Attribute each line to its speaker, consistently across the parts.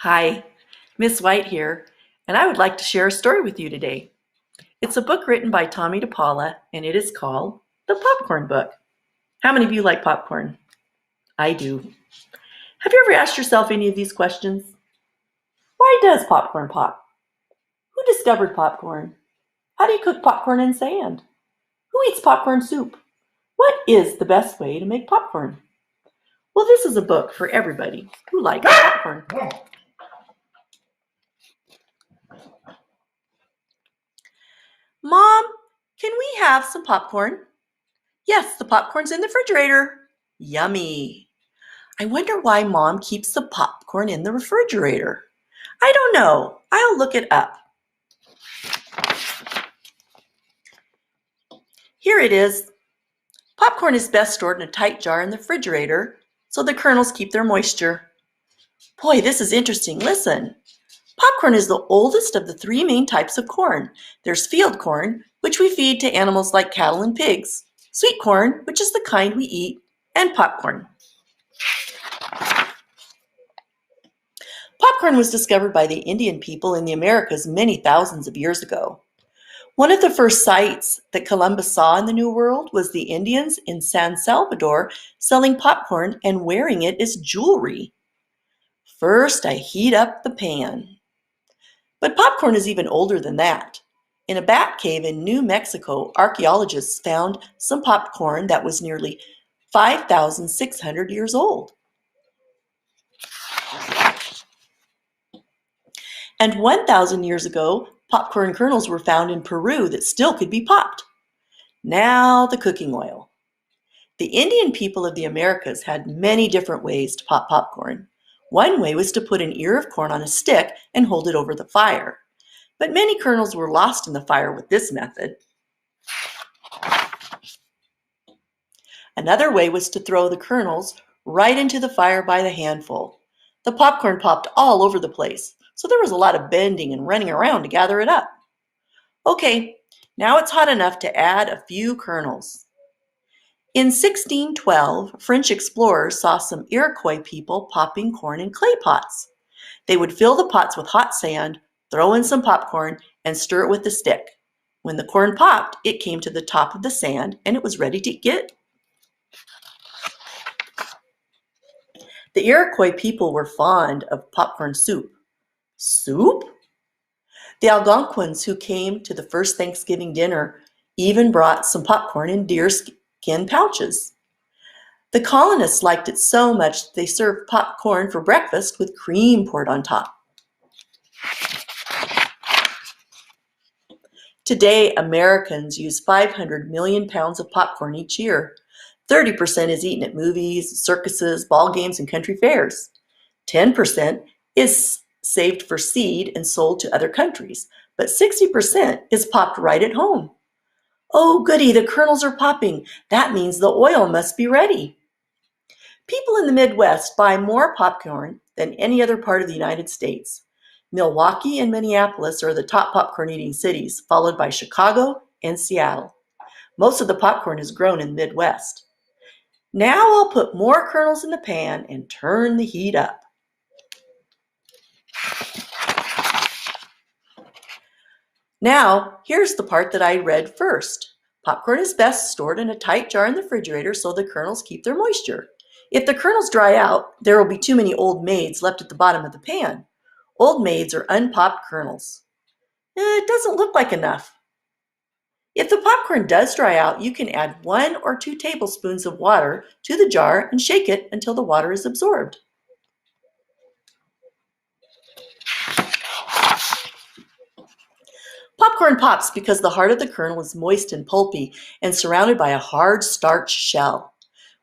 Speaker 1: Hi, Miss White here, and I would like to share a story with you today. It's a book written by Tommy DePaula, and it is called The Popcorn Book. How many of you like popcorn? I do. Have you ever asked yourself any of these questions? Why does popcorn pop? Who discovered popcorn? How do you cook popcorn in sand? Who eats popcorn soup? What is the best way to make popcorn? Well, this is a book for everybody who likes popcorn. Mom, can we have some popcorn? Yes, the popcorn's in the refrigerator. Yummy. I wonder why Mom keeps the popcorn in the refrigerator. I don't know. I'll look it up. Here it is. Popcorn is best stored in a tight jar in the refrigerator so the kernels keep their moisture. Boy, this is interesting. Listen. Popcorn is the oldest of the three main types of corn. There's field corn, which we feed to animals like cattle and pigs, sweet corn, which is the kind we eat, and popcorn. Popcorn was discovered by the Indian people in the Americas many thousands of years ago. One of the first sights that Columbus saw in the New World was the Indians in San Salvador selling popcorn and wearing it as jewelry. First, I heat up the pan. But popcorn is even older than that. In a bat cave in New Mexico, archaeologists found some popcorn that was nearly 5,600 years old. And 1,000 years ago, popcorn kernels were found in Peru that still could be popped. Now the cooking oil. The Indian people of the Americas had many different ways to pop popcorn. One way was to put an ear of corn on a stick and hold it over the fire. But many kernels were lost in the fire with this method. Another way was to throw the kernels right into the fire by the handful. The popcorn popped all over the place, so there was a lot of bending and running around to gather it up. Okay, now it's hot enough to add a few kernels. In 1612, French explorers saw some Iroquois people popping corn in clay pots. They would fill the pots with hot sand, throw in some popcorn, and stir it with a stick. When the corn popped, it came to the top of the sand and it was ready to get. The Iroquois people were fond of popcorn soup. Soup? The Algonquins who came to the first Thanksgiving dinner even brought some popcorn in deerskin pouches. The colonists liked it so much that they served popcorn for breakfast with cream poured on top. Today, Americans use 500 million pounds of popcorn each year. 30% is eaten at movies, circuses, ball games, and country fairs. 10% is saved for seed and sold to other countries, but 60% is popped right at home. Oh, goody, the kernels are popping. That means the oil must be ready. People in the Midwest buy more popcorn than any other part of the United States. Milwaukee and Minneapolis are the top popcorn eating cities, followed by Chicago and Seattle. Most of the popcorn is grown in the Midwest. Now I'll put more kernels in the pan and turn the heat up. Now, here's the part that I read first. Popcorn is best stored in a tight jar in the refrigerator so the kernels keep their moisture. If the kernels dry out, there will be too many old maids left at the bottom of the pan. Old maids are unpopped kernels. It doesn't look like enough. If the popcorn does dry out, you can add 1 or 2 tablespoons of water to the jar and shake it until the water is absorbed. Popcorn pops because the heart of the kernel is moist and pulpy and surrounded by a hard starch shell.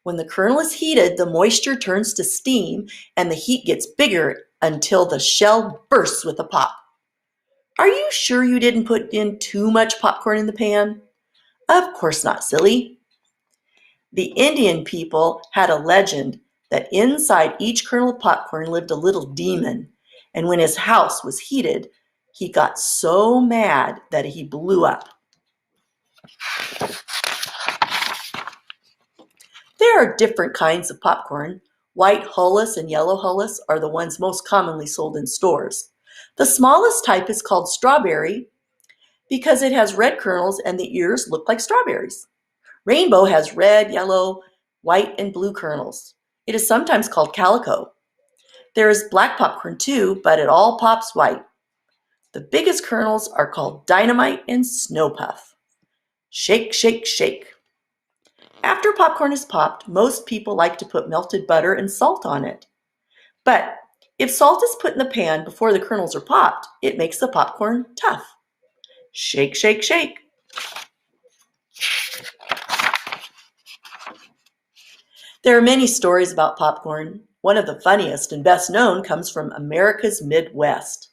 Speaker 1: When the kernel is heated, the moisture turns to steam and the heat gets bigger until the shell bursts with a pop. Are you sure you didn't put in too much popcorn in the pan? Of course not, silly. The Indian people had a legend that inside each kernel of popcorn lived a little demon, and when his house was heated, he got so mad that he blew up. There are different kinds of popcorn. White hullus and yellow hullus are the ones most commonly sold in stores. The smallest type is called strawberry because it has red kernels and the ears look like strawberries. Rainbow has red, yellow, white, and blue kernels. It is sometimes called calico. There is black popcorn too, but it all pops white. The biggest kernels are called dynamite and snow puff. Shake, shake, shake. After popcorn is popped, most people like to put melted butter and salt on it. But if salt is put in the pan before the kernels are popped, it makes the popcorn tough. Shake, shake, shake. There are many stories about popcorn. One of the funniest and best known comes from America's Midwest.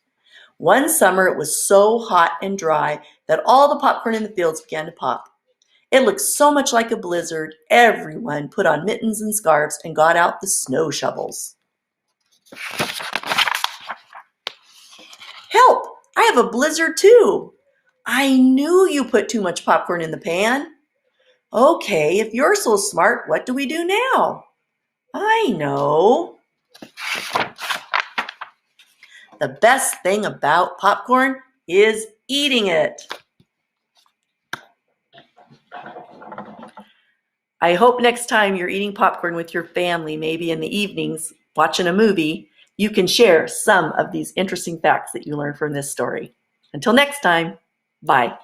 Speaker 1: One summer it was so hot and dry that all the popcorn in the fields began to pop. It looked so much like a blizzard, everyone put on mittens and scarves and got out the snow shovels. Help! I have a blizzard too. I knew you put too much popcorn in the pan. Okay, if you're so smart, what do we do now? I know. The best thing about popcorn is eating it. I hope next time you're eating popcorn with your family, maybe in the evenings, watching a movie, you can share some of these interesting facts that you learned from this story. Until next time, bye.